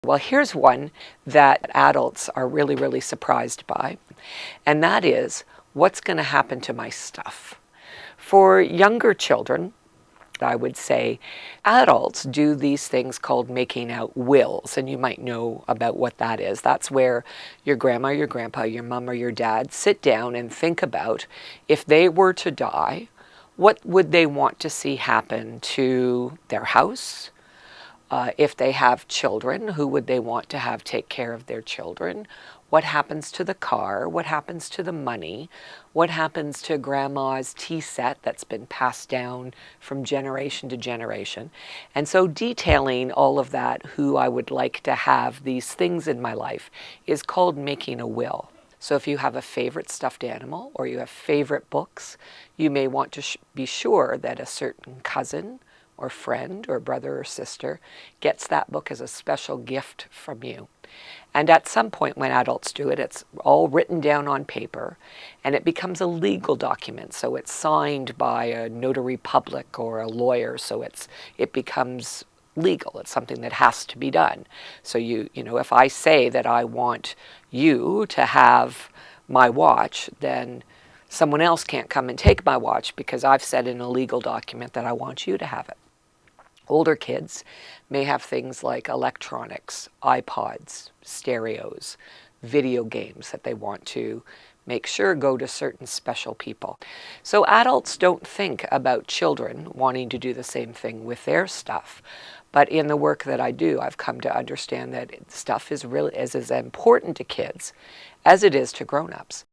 Well, here's one that adults are really, really surprised by, and that is what's going to happen to my stuff. For younger children, I would say adults do these things called making out wills, and you might know about what that is. That's where your grandma, your grandpa, your mom, or your dad sit down and think about if they were to die, what would they want to see happen to their house? If they have children, who would they want to have take care of their children? What happens to the car? What happens to the money? What happens to grandma's tea set that's been passed down from generation to generation? And so detailing all of that, who I would like to have these things in my life, is called making a will. So if you have a favorite stuffed animal or you have favorite books, you may want to be sure that a certain cousin or friend or brother or sister gets that book as a special gift from you. And at some point when adults do it, it's all written down on paper and it becomes a legal document. So it's signed by a notary public or a lawyer, so it becomes legal. It's something that has to be done. So you know, if I say that I want you to have my watch, then someone else can't come and take my watch because I've said in a legal document that I want you to have it. Older kids may have things like electronics, iPods, stereos, video games that they want to make sure go to certain special people. So adults don't think about children wanting to do the same thing with their stuff. But in the work that I do, I've come to understand that stuff is really as important to kids as it is to grown-ups.